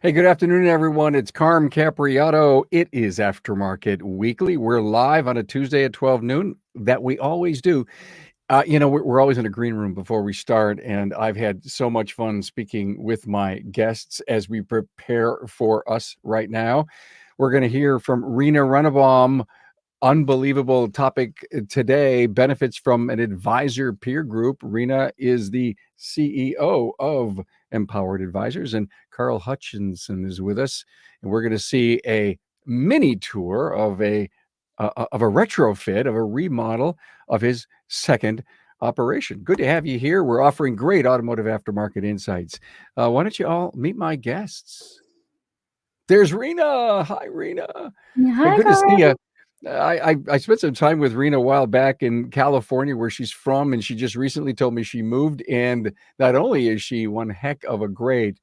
Hey, good afternoon, everyone. It's Carm Capriotto. It is Aftermarket Weekly. We're live on a Tuesday at 12 noon that we always do. We're always in a green room before we start, and I've had so much fun speaking with my guests as we prepare for us right now. We're going to hear from Rena Runnebaum. Unbelievable topic today, benefits from an advisor peer group. Rena is the CEO of Empowered Advisors, and Carl Hutchinson is with us. And we're going to see a mini tour of a retrofit, of a remodel of his second operation. Good to have you here. We're offering great automotive aftermarket insights. Why don't you all meet my guests? There's Rena. Hi, Rena. Hey, Hi, good to see Carl. you. I spent some time with Rena a while back in California, where she's from, and she just recently told me she moved. And not only is she one heck of a great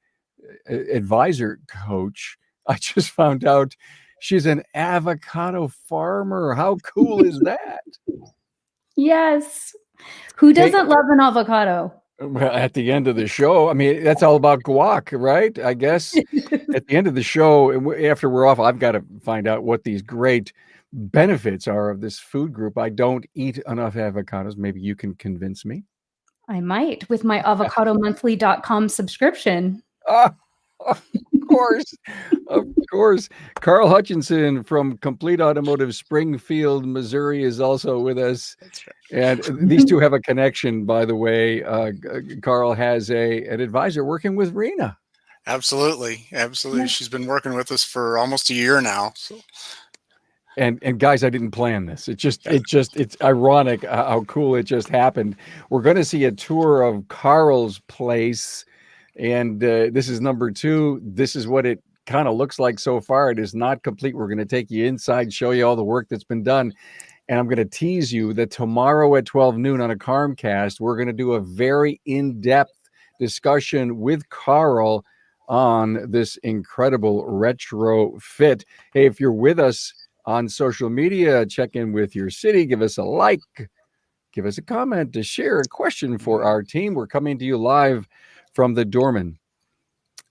advisor coach, I just found out she's an avocado farmer. How cool is that? Yes. Who Hey, doesn't love an avocado? well, at the end of the show, I mean, that's all about guac, right? I guess at the end of the show, and after we're off, I've got to find out what these great benefits are of this food group. I don't eat enough avocados. Maybe you can convince me. I might with my avocadomonthly.com subscription. Ah, of course, of course. Carl Hutchinson from Complete Automotive Springfield, Missouri, is also with us. That's right. And these two have a connection, by the way. Carl has an advisor working with Rena. Absolutely. Yeah. She's been working with us for almost a year now. So And guys, I didn't plan this. It's ironic how cool it just happened. We're going to see a tour of Carl's place, and this is number 2. This is what it kind of looks like so far. It is not complete. We're going to take you inside, show you all the work that's been done, and I'm going to tease you that tomorrow at 12 noon on a Carmcast, we're going to do a very in-depth discussion with Carl on this incredible retrofit. Hey, if you're with us on social media, check in with your city, give us a like, give us a comment, to share a question for our team. We're coming to you live from the Dorman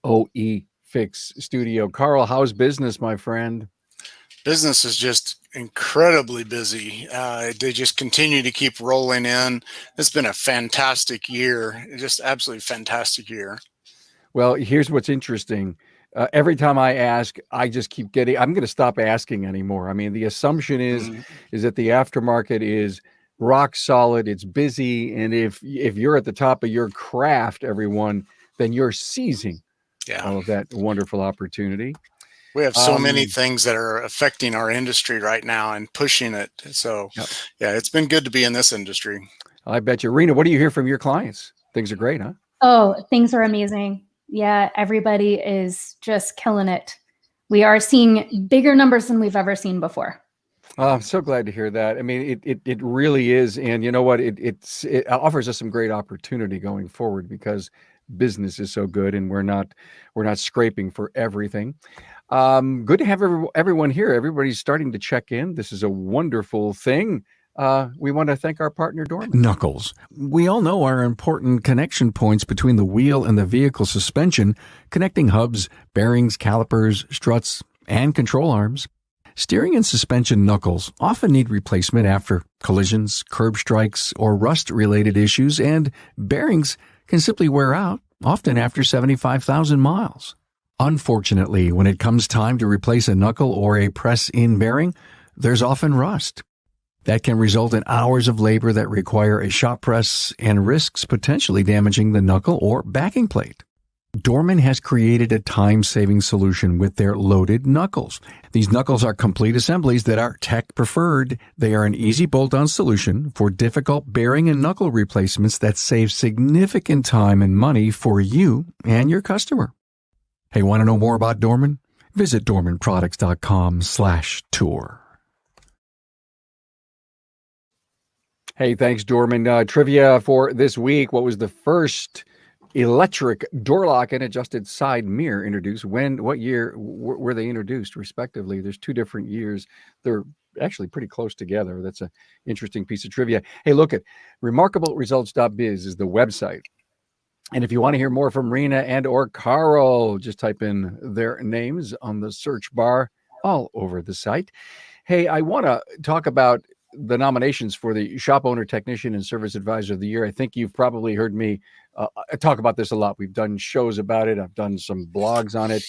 OE Fix studio. Carl, how's business, my friend? business is just incredibly busy. They just continue to keep rolling in. It's been a fantastic year, just absolutely fantastic year. Well, here's what's interesting. Every time I ask, I just keep getting, I'm going to stop asking anymore. I mean, the assumption is that the aftermarket is rock solid, it's busy, and if you're at the top of your craft, everyone, then you're seizing all of that wonderful opportunity. We have so many things that are affecting our industry right now and pushing it. So, yeah, it's been good to be in this industry. I bet you. Rena, what do you hear from your clients? Things are great, huh? Oh, things are amazing. Yeah, everybody is just killing it. We are seeing bigger numbers than we've ever seen before. I'm so glad to hear that. I mean, it really is. And you know what? It offers us some great opportunity going forward because business is so good and we're not scraping for everything. Good to have everyone here. Everybody's starting to check in. This is a wonderful thing. We want to thank our partner, Dorman. Knuckles. We all know our important connection points between the wheel and the vehicle suspension, connecting hubs, bearings, calipers, struts, and control arms. Steering and suspension knuckles often need replacement after collisions, curb strikes, or rust-related issues, and bearings can simply wear out, often after 75,000 miles. Unfortunately, when it comes time to replace a knuckle or a press-in bearing, there's often rust. That can result in hours of labor that require a shop press and risks potentially damaging the knuckle or backing plate. Dorman has created a time-saving solution with their loaded knuckles. These knuckles are complete assemblies that are tech-preferred. They are an easy bolt-on solution for difficult bearing and knuckle replacements that save significant time and money for you and your customer. Hey, want to know more about Dorman? Visit dormanproducts.com/tour. Hey, thanks, Dorman. Trivia for this week. What was the first electric door lock and adjusted side mirror introduced? What year were they introduced, respectively? There's 2 different years. They're actually pretty close together. That's an interesting piece of trivia. Hey, look at remarkableresults.biz is the website. And if you want to hear more from Rena and or Carl, just type in their names on the search bar all over the site. Hey, I want to talk about the nominations for the Shop Owner, Technician, and Service Advisor of the Year. I think you've probably heard me talk about this a lot. We've done shows about it. I've done some blogs on it.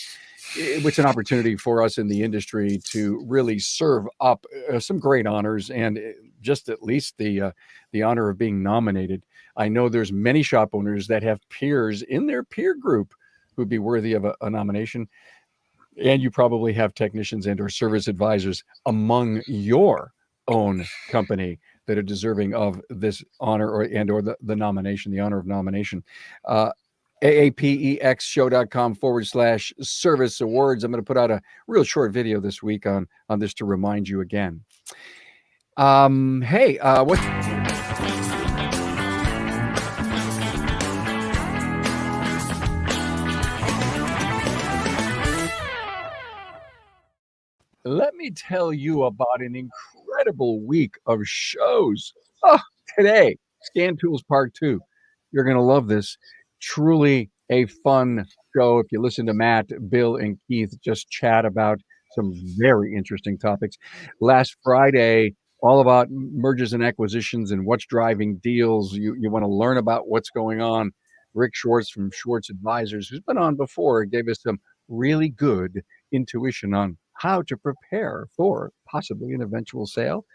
It's an opportunity for us in the industry to really serve up some great honors and just at least the honor of being nominated. I know there's many shop owners that have peers in their peer group who'd be worthy of a nomination. And you probably have technicians and or service advisors among your own company that are deserving of this honor or the nomination, the honor of nomination. aapexshow.com/service awards. I'm going to put out a real short video this week on this to remind you again. Hey, what? Let me tell you about an incredible week of shows. Oh, today, Scan Tools Part 2. You're going to love this. Truly a fun show. If you listen to Matt, Bill, and Keith just chat about some very interesting topics. Last Friday, all about mergers and acquisitions and what's driving deals. You want to learn about what's going on. Rick Schwartz from Schwartz Advisors, who's been on before, gave us some really good intuition on how to prepare for possibly an eventual sale.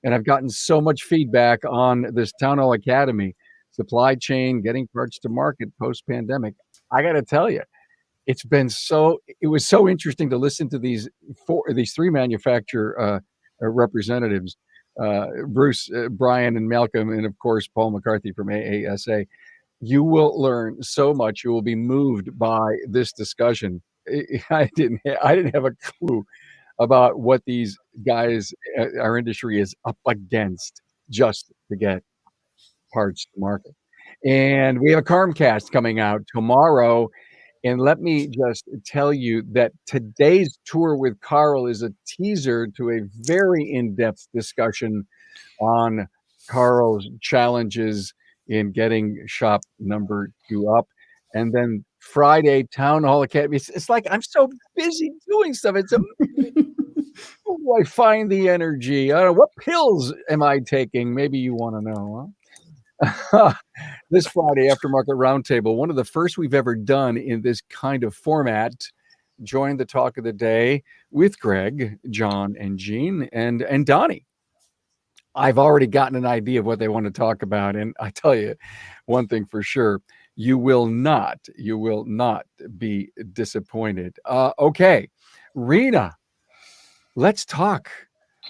And I've gotten so much feedback on this Town Hall Academy, supply chain, getting parts to market post-pandemic. I got to tell you, it was so interesting to listen to these three manufacturer representatives, Bruce, Brian, and Malcolm, and of course, Paul McCarthy from AASA. You will learn so much. You will be moved by this discussion. I didn't have a clue about what these guys, our industry is up against just to get parts to market. And we have a Carmcast coming out tomorrow. And let me just tell you that today's tour with Carl is a teaser to a very in-depth discussion on Carl's challenges in getting shop number 2 up. And then Friday, Town Hall Academy. It's like I'm so busy doing stuff. It's amazing. Where do I find the energy? I don't know. What pills am I taking? Maybe you want to know, huh? This Friday, Aftermarket Roundtable, one of the first we've ever done in this kind of format. Join the talk of the day with Greg, John, and Gene, and Donnie. I've already gotten an idea of what they want to talk about. And I tell you one thing for sure, you will not be disappointed. Okay, Rena, let's talk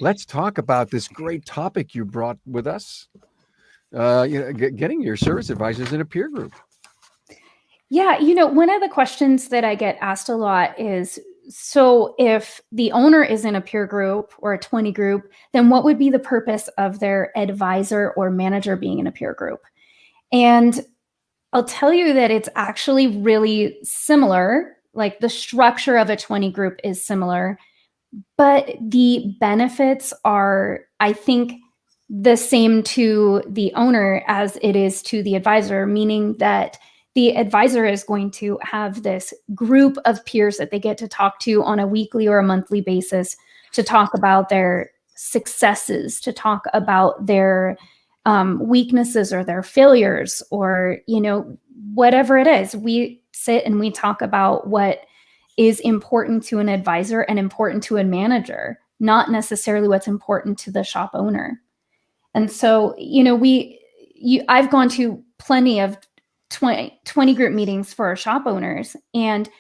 about this great topic you brought with us. Getting your service advisors in a peer group. Yeah, one of the questions that I get asked a lot is, so if the owner is in a peer group or a 20 group, then what would be the purpose of their advisor or manager being in a peer group? And I'll tell you that it's actually really similar. Like the structure of a 20 group is similar, but the benefits are, I think, the same to the owner as it is to the advisor, meaning that the advisor is going to have this group of peers that they get to talk to on a weekly or a monthly basis to talk about their successes, to talk about their weaknesses or their failures, or, whatever it is. We sit and we talk about what is important to an advisor and important to a manager, not necessarily what's important to the shop owner. And so, I've gone to plenty of 20 group meetings for our shop owners. And,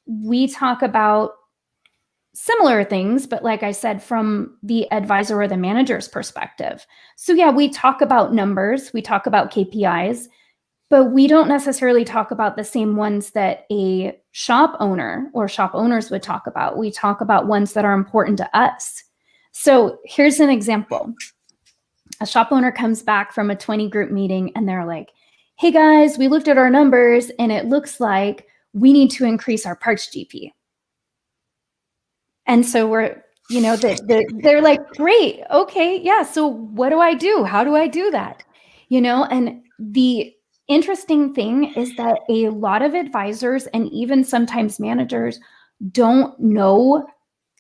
we talk about similar things, but like I said, from the advisor or the manager's perspective. So yeah, we talk about numbers, we talk about KPIs, but we don't necessarily talk about the same ones that a shop owner or shop owners would talk about. We talk about ones that are important to us. So here's an example. A shop owner comes back from a 20 group meeting and they're like, hey guys, we looked at our numbers and it looks like we need to increase our parts GP. And so we're, they're like, great, okay, yeah. So what do I do? How do I do that? And the interesting thing is that a lot of advisors and even sometimes managers don't know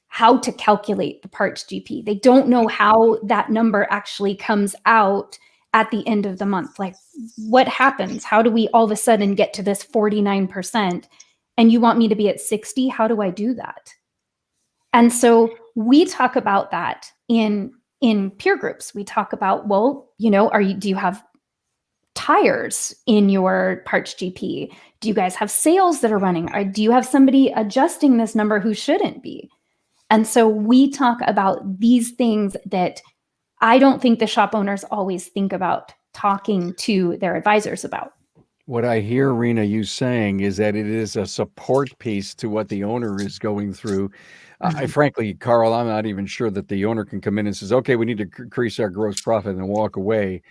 how to calculate the parts GP. They don't know how that number actually comes out at the end of the month. Like, what happens? How do we all of a sudden get to this 49%? And you want me to be at 60? How do I do that? And so we talk about that in peer groups. We talk about, well, do you have tires in your parts GP? Do you guys have sales that are running? Or do you have somebody adjusting this number who shouldn't be? And so we talk about these things that I don't think the shop owners always think about talking to their advisors about. What I hear, Rena, you saying is that it is a support piece to what the owner is going through. Frankly, Carl, I'm not even sure that the owner can come in and says, okay, we need to increase our gross profit and walk away.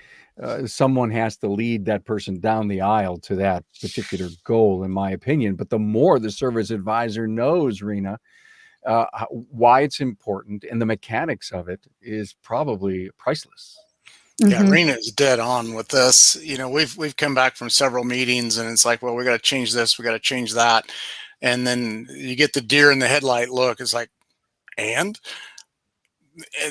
Someone has to lead that person down the aisle to that particular goal, in my opinion. But the more the service advisor knows, Rena, why it's important and the mechanics of it is probably priceless. Yeah, Rena is dead on with this. We've come back from several meetings and it's like, well, we got to change this, we got to change that. And then you get the deer in the headlight look. It's like, and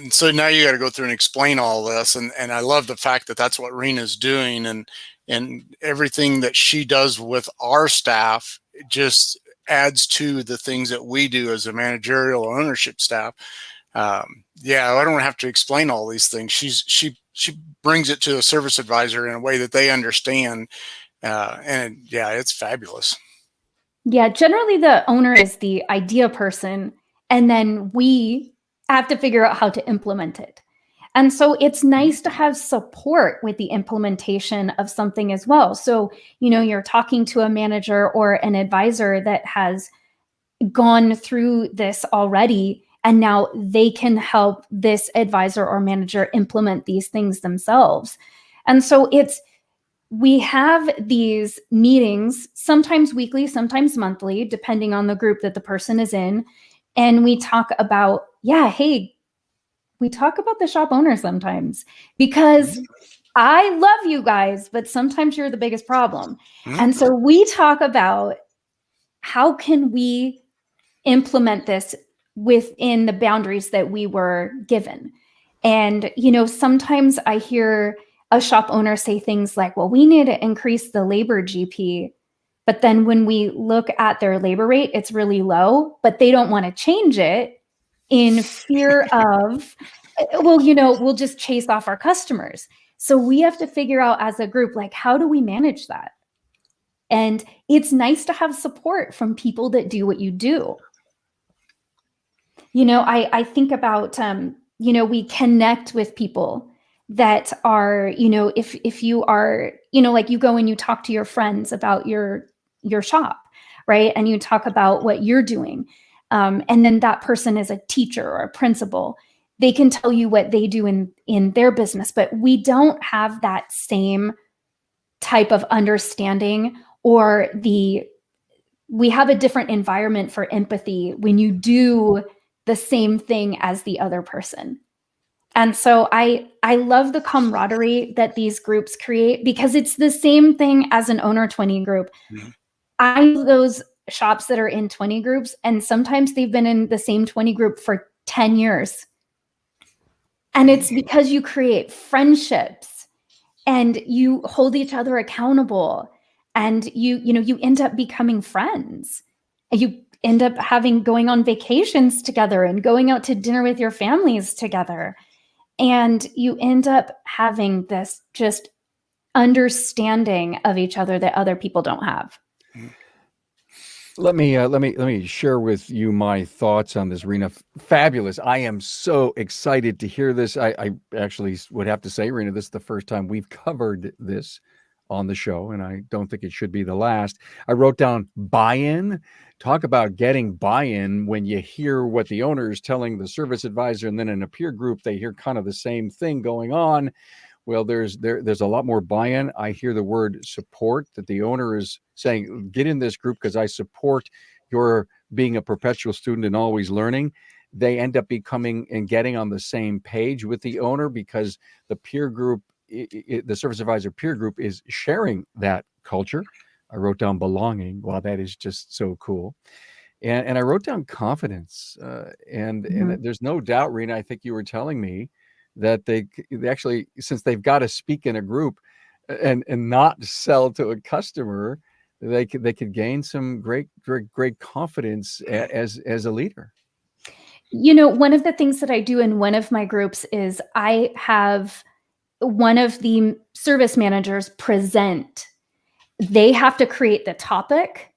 so now you got to go through and explain all this. And I love the fact that that's what Rena's doing, and everything that she does with our staff just adds to the things that we do as a managerial ownership staff. I don't have to explain all these things. She brings it to a service advisor in a way that they understand. It's fabulous. Yeah, generally the owner is the idea person, and then we have to figure out how to implement it. And so it's nice to have support with the implementation of something as well. So, you're talking to a manager or an advisor that has gone through this already, and now they can help this advisor or manager implement these things themselves. And so we have these meetings, sometimes weekly, sometimes monthly, depending on the group that the person is in. And we talk about, we talk about the shop owner sometimes, because I love you guys, but sometimes you're the biggest problem. And so we talk about how can we implement this within the boundaries that we were given. And, sometimes I hear a shop owner say things like, well, we need to increase the labor GP. But then when we look at their labor rate, it's really low, but they don't want to change it in fear of, well, we'll just chase off our customers. So we have to figure out as a group, like, how do we manage that? And it's nice to have support from people that do what you do. I think about, we connect with people that are, if you are, like you go and you talk to your friends about your shop, right? And you talk about what you're doing. And then that person is a teacher or a principal. They can tell you what they do in their business, but we don't have that same type of understanding, or we have a different environment for empathy when you do the same thing as the other person. And so I love the camaraderie that these groups create, because it's the same thing as an owner 20 group. I know those shops that are in 20 groups, and sometimes they've been in the same 20 group for 10 years. And it's because you create friendships and you hold each other accountable, and you end up becoming friends. You end up going on vacations together and going out to dinner with your families together. And you end up having this just understanding of each other that other people don't have. Let me share with you my thoughts on this, Rena. Fabulous. I am so excited to hear this. I actually would have to say, Rena, this is the first time we've covered this on the show, and I don't think it should be the last. I wrote down buy-in. Talk about getting buy-in when you hear what the owner is telling the service advisor, and then in a peer group, they hear kind of the same thing going on. Well, there's a lot more buy-in. I hear the word support, that the owner is saying, get in this group because I support your being a perpetual student and always learning. They end up becoming and getting on the same page with the owner, because the peer group the service advisor peer group is sharing that culture. I wrote down belonging. Wow, that is just so cool. And I wrote down confidence. And there's no doubt, Rena, I think you were telling me that they actually, since they've got to speak in a group and not sell to a customer, they could gain some great confidence as a leader. One of the things that I do in one of my groups is I have one of the service managers present. They have to create the topic,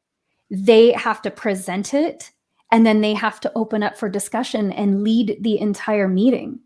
they have to present it, and then they have to open up for discussion and lead the entire meeting.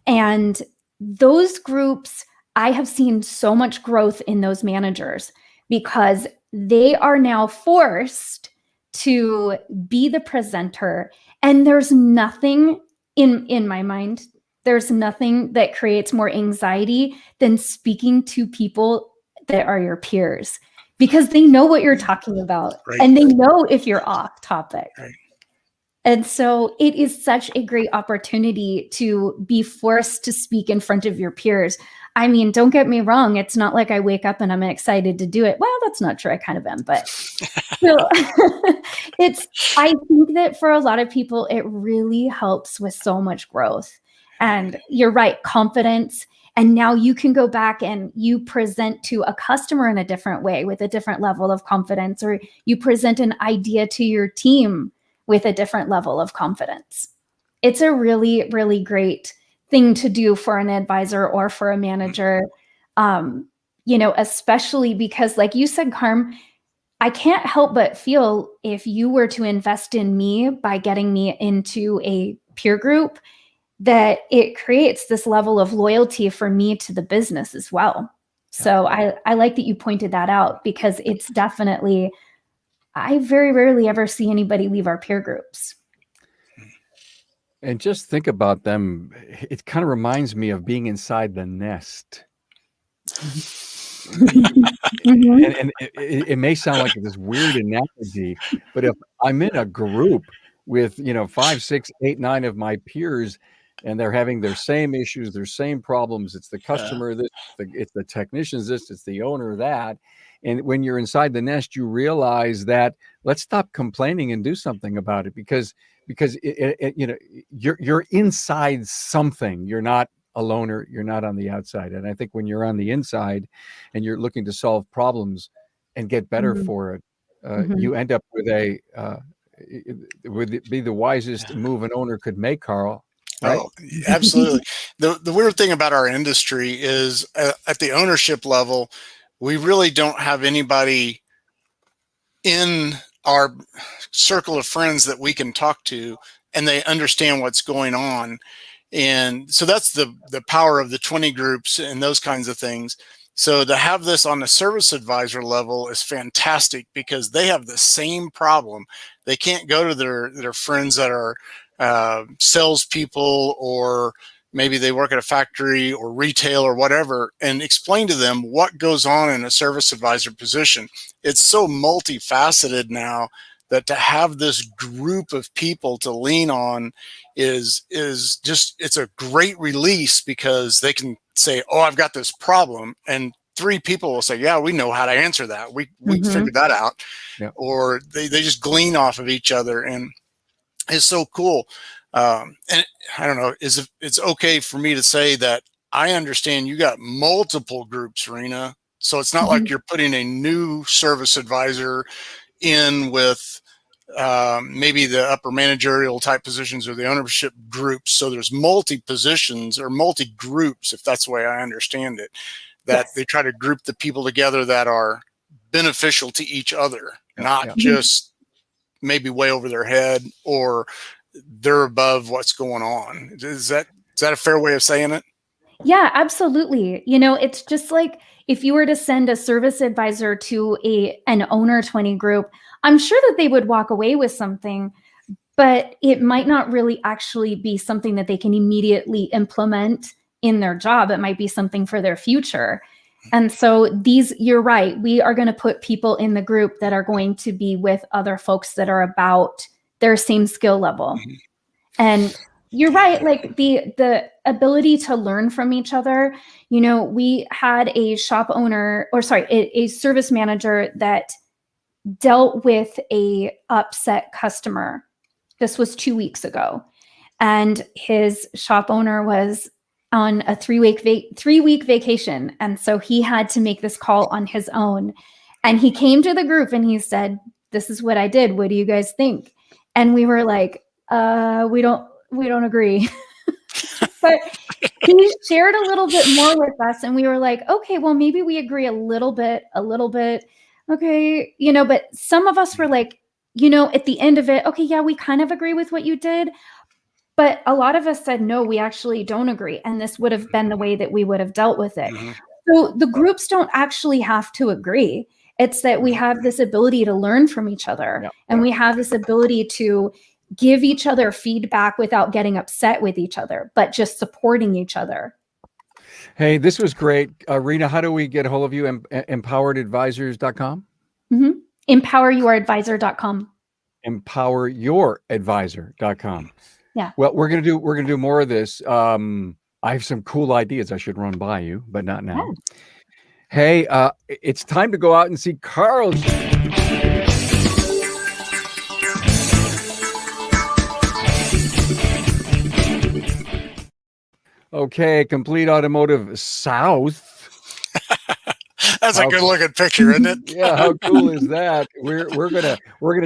And those groups, I have seen so much growth in those managers because they are now forced to be the presenter. And there's nothing in my mind, there's nothing that creates more anxiety than speaking to people that are your peers, because they know what you're talking about, right, and they know if you're off topic. Right. And so it is such a great opportunity to be forced to speak in front of your peers. I mean, don't get me wrong. It's not like I wake up and I'm excited to do it. Well, that's not true. I kind of am, but so I think that for a lot of people, it really helps with so much growth. And you're right, confidence. And now you can go back and you present to a customer in a different way with a different level of confidence, or you present an idea to your team with a different level of confidence. It's a really, really great thing to do for an advisor or for a manager, especially because, like you said, Carm, I can't help but feel if you were to invest in me by getting me into a peer group, that it creates this level of loyalty for me to the business as well. So I like that you pointed that out, because it's definitely, I very rarely ever see anybody leave our peer groups. And just think about them. It kind of reminds me of being inside the nest. And it may sound like this weird analogy, but if I'm in a group with 5, 6, 8, 9 of my peers, and they're having their same issues, their same problems, it's the customer this, it's the technicians this, it's the owner that. And when you're inside the nest, you realize that let's stop complaining and do something about it, because you're inside something. You're not a loner, you're not on the outside. And I think when you're on the inside and you're looking to solve problems and get better for it, you end up with would it be the wisest move an owner could make, Carl? Right? Oh, absolutely. The weird thing about our industry is at the ownership level, we really don't have anybody in our circle of friends that we can talk to and they understand what's going on. And so that's the power of the 20 groups and those kinds of things. So to have this on the service advisor level is fantastic, because they have the same problem. They can't go to their friends that are salespeople, or maybe they work at a factory or retail or whatever, and explain to them what goes on in a service advisor position. It's so multifaceted now that to have this group of people to lean on is just, it's a great release, because they can say, oh, I've got this problem, and 3 people will say, yeah, we know how to answer that. We figured that out. Yeah. Or they just glean off of each other, and it's so cool. And I don't know, it's okay for me to say that I understand you got multiple groups, Rena. So it's not like you're putting a new service advisor in with maybe the upper managerial type positions or the ownership groups. So there's multi positions or multi groups, if that's the way I understand it, that they try to group the people together that are beneficial to each other, not just maybe way over their head or they're above what's going on. Is that a fair way of saying it? Yeah, absolutely. It's just like if you were to send a service advisor to an owner 20 group, I'm sure that they would walk away with something, but it might not really actually be something that they can immediately implement in their job. It might be something for their future. And so you're right, we are going to put people in the group that are going to be with other folks that are about their same skill level. And you're right. Like the ability to learn from each other. We had a shop owner, or sorry, a service manager that dealt with a upset customer. This was 2 weeks ago, and his shop owner was on a 3-week vacation, and so he had to make this call on his own. And he came to the group and he said, "This is what I did. What do you guys think?" And we were like, we don't agree." But he shared a little bit more with us, and we were like, okay, well, maybe we agree a little bit. Okay. But some of us were like, at the end of it, okay, yeah, we kind of agree with what you did. But a lot of us said, no, we actually don't agree. And this would have been the way that we would have dealt with it. Mm-hmm. So the groups don't actually have to agree. It's that we have this ability to learn from each other. Yep. And we have this ability to give each other feedback without getting upset with each other, but just supporting each other. Hey, this was great. Rena, how do we get a hold of you? Empoweredadvisors.com? Mm-hmm. Empoweryouradvisor.com. Empoweryouradvisor.com. Yeah. Well, we're gonna do more of this. I have some cool ideas I should run by you, but not now. Yes. Hey, it's time to go out and see Carl. Okay, Complete Automotive South. That's a good looking picture, isn't it? Yeah, how cool is that? We're gonna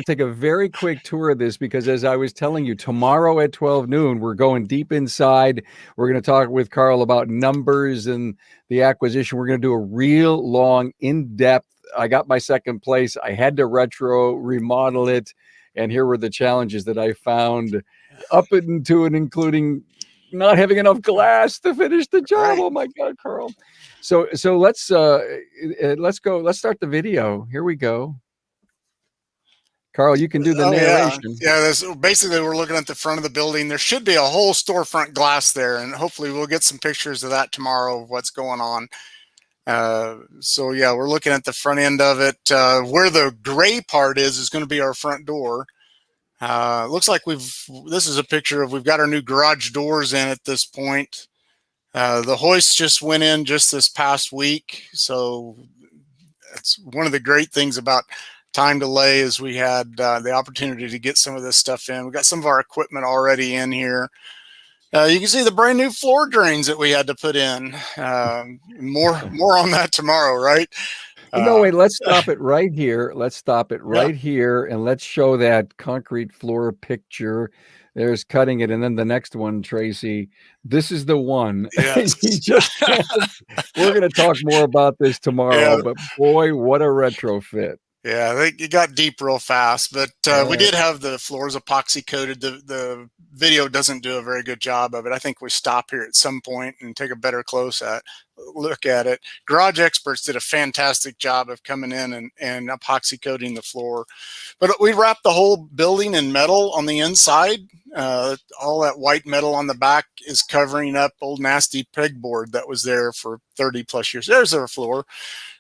take a very quick tour of this, because as I was telling you, tomorrow at 12 noon, we're going deep inside. We're gonna talk with Carl about numbers and the acquisition. We're gonna do a real long, in-depth. I got my second place. I had to remodel it, and here were the challenges that I found up into and including not having enough glass to finish the job. Right. Oh my God, Carl. So let's go. Let's start the video. Here we go. Carl, you can do the narration. Yeah, basically we're looking at the front of the building. There should be a whole storefront glass there, and hopefully we'll get some pictures of that tomorrow of what's going on. So yeah, we're looking at the front end of it. Where the gray part is going to be our front door. Looks like this is a picture of, we've got our new garage doors in at this point. The hoist just went in just this past week. So that's one of the great things about time delay, is we had the opportunity to get some of this stuff in. We got some of our equipment already in here. You can see the brand new floor drains that we had to put in. More on that tomorrow, right? No, wait, let's stop it right here. Let's stop it right here, and let's show that concrete floor picture. There's cutting it. And then the next one, Tracy, this is the one. Yes. We're going to talk more about this tomorrow, but boy, what a retrofit. Yeah, it got deep real fast, but we did have the floors epoxy coated. The video doesn't do a very good job of it. I think we stop here at some point and take a better look at it. Garage Experts did a fantastic job of coming in and epoxy coating the floor, but we wrapped the whole building in metal on the inside. All that white metal on the back is covering up old nasty pegboard that was there for 30 plus years. There's our floor.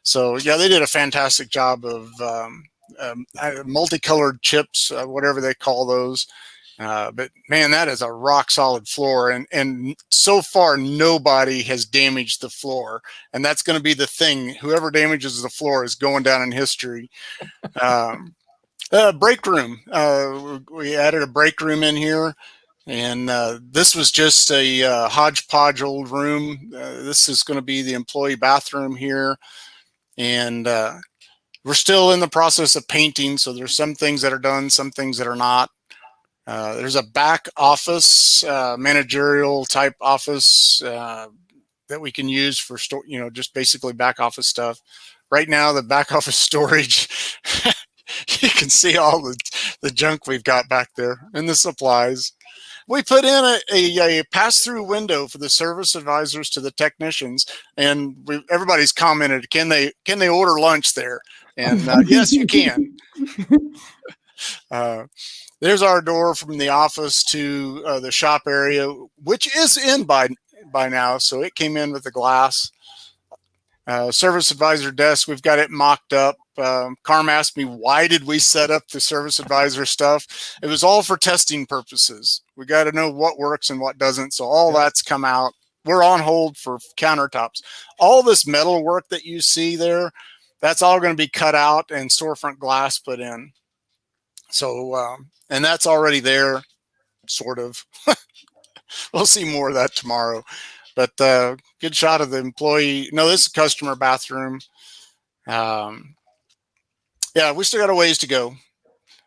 So yeah, they did a fantastic job of multicolored chips, whatever they call those. But man, that is a rock solid floor, and so far nobody has damaged the floor, and that's going to be the thing. Whoever damages the floor is going down in history. Break room. We added a break room in here, and this was just a hodgepodge old room. This is going to be the employee bathroom here, and we're still in the process of painting. So there's some things that are done, some things that are not. There's a back office, managerial type office that we can use for just basically back office stuff. Right now, the back office storage, you can see all the junk we've got back there and the supplies. We put in a pass-through window for the service advisors to the technicians, and everybody's commented, can they order lunch there? And yes, you can. There's our door from the office to the shop area, which is in by now, so it came in with the glass. Service advisor desk, we've got it mocked up. Carm asked me, why did we set up the service advisor stuff? It was all for testing purposes. We got to know what works and what doesn't. So all that's come out. We're on hold for countertops. All this metal work that you see there, that's all going to be cut out and storefront glass put in. So, and that's already there, sort of. We'll see more of that tomorrow. But good shot of the employee. No, this is customer bathroom. Yeah, we still got a ways to go.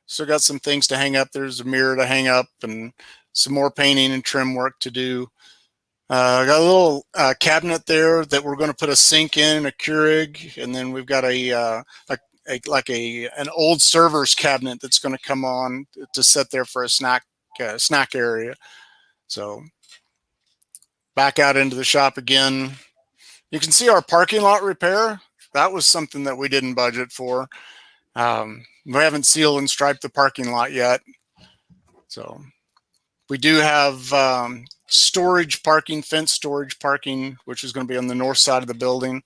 Still got some things to hang up. There's a mirror to hang up and some more painting and trim work to do. Got a little cabinet there that we're going to put a sink in, a Keurig, and then we've got an old server's cabinet that's going to come on to sit there for a snack area. So back out into the shop again. You can see our parking lot repair. That was something that we didn't budget for. We haven't sealed and striped the parking lot yet. So we do have storage parking, fence storage parking, which is going to be on the north side of the building.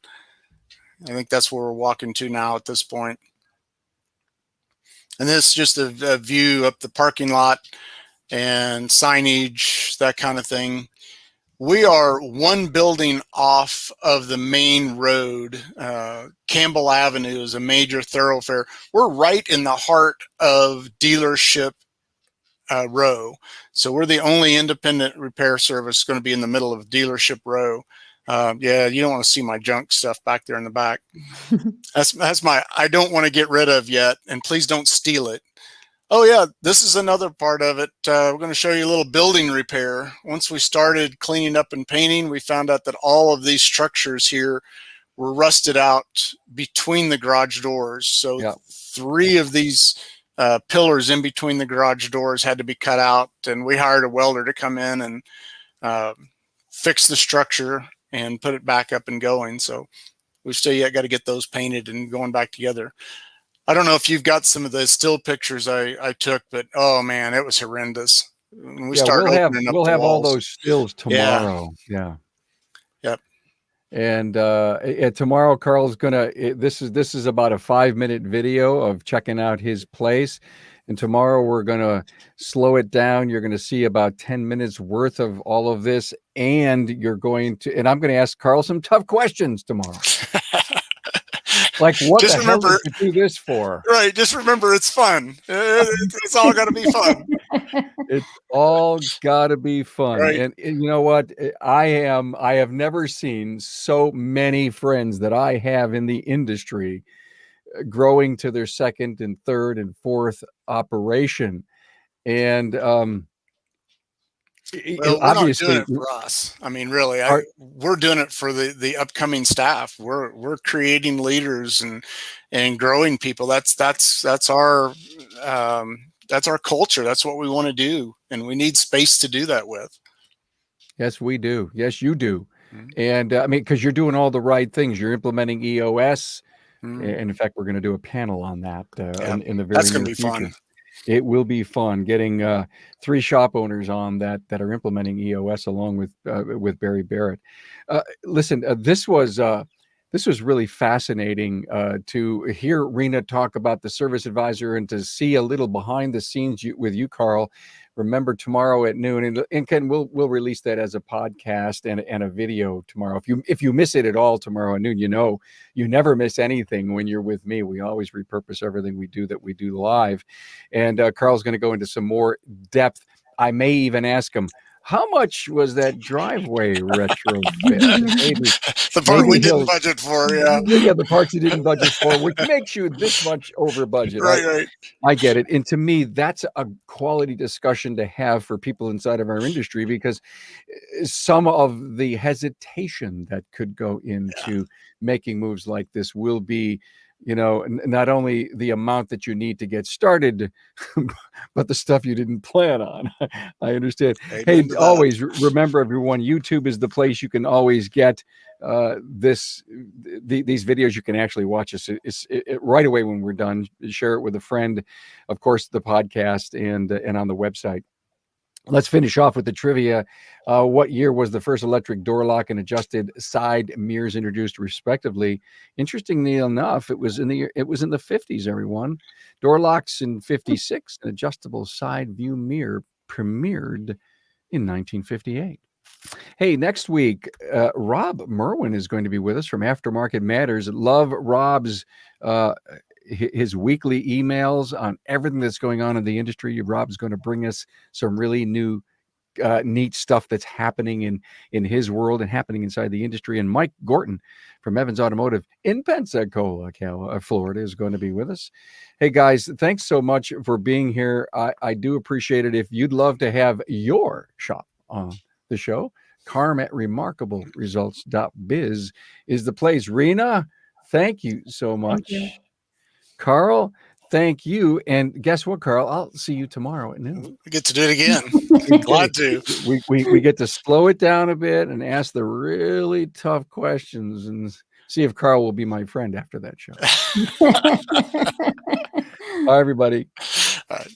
I think that's where we're walking to now at this point. And this is just a view up the parking lot and signage, that kind of thing. We are one building off of the main road. Campbell Avenue is a major thoroughfare. We're right in the heart of dealership row. So we're the only independent repair service going to be in the middle of dealership row. Yeah, you don't want to see my junk stuff back there in the back. That's my, I don't want to get rid of yet, and please don't steal it. Oh yeah, this is another part of it. We're going to show you a little building repair. Once we started cleaning up and painting, we found out that all of these structures here were rusted out between the garage doors. So 3 of these pillars in between the garage doors had to be cut out, and we hired a welder to come in and fix the structure and put it back up and going. So we've still yet got to get those painted and going back together. I don't know if you've got some of the still pictures I took, but oh man, it was horrendous. When we started opening up we'll the have all walls. those stills tomorrow. Yeah. Yep. And tomorrow, Carl's gonna. This is about a 5-minute video of checking out his place, and tomorrow we're gonna slow it down. You're gonna see about 10 minutes worth of all of this, and I'm gonna ask Carl some tough questions tomorrow. Like, what the hell did you do this for? Right. Just remember, it's fun. It's all got to be fun. It's all got to be fun. Right. And you know what? I have never seen so many friends that I have in the industry growing to their second and third and fourth operation. And well, we're not doing it for us. I mean, really, we're doing it for the upcoming staff. We're creating leaders and growing people. That's our culture. That's what we want to do, and we need space to do that with. Yes, we do. Yes, you do. Mm-hmm. And I mean, because you're doing all the right things. You're implementing EOS, and in fact, we're going to do a panel on that in the very that's going to be future. fun. It will be fun getting 3 shop owners on that are implementing EOS along with Barry Barrett. Listen, this was really fascinating to hear Rena talk about the service advisor and to see a little behind the scenes with you, Carl. Remember, tomorrow at noon, and Ken, we'll release that as a podcast and a video tomorrow. If you miss it at all tomorrow at noon, you never miss anything when you're with me. We always repurpose everything we do live. And Carl's going to go into some more depth. I may even ask him, how much was that driveway retrofit? Maybe, the part we didn't budget for, yeah. Yeah, the parts you didn't budget for, which makes you this much over budget. Right. I get it. And to me, that's a quality discussion to have for people inside of our industry, because some of the hesitation that could go into making moves like this will be, not only the amount that you need to get started, but the stuff you didn't plan on. I understand. Hey, always remember, everyone, YouTube is the place you can always get these videos. You can actually watch us right away when we're done. Share it with a friend, of course, the podcast and on the website. Let's finish off with the trivia. What year was the first electric door lock and adjusted side mirrors introduced, respectively? Interestingly enough, it was in the 50s. Everyone, door locks in 56, an adjustable side view mirror premiered in 1958. Hey, next week, Rob Merwin is going to be with us from Aftermarket Matters. Love Rob's his weekly emails on everything that's going on in the industry. Rob's going to bring us some really new, neat stuff that's happening in his world and happening inside the industry. And Mike Gorton from Evans Automotive in Pensacola, Florida, is going to be with us. Hey, guys, thanks so much for being here. I do appreciate it. If you'd love to have your shop on the show, Carm at remarkableresults.biz is the place. Rena, thank you so much. Thank you. Carl, thank you. And guess what, Carl? I'll see you tomorrow at noon. We get to do it again. Glad to. We get to slow it down a bit and ask the really tough questions and see if Carl will be my friend after that show. Bye, everybody. All right.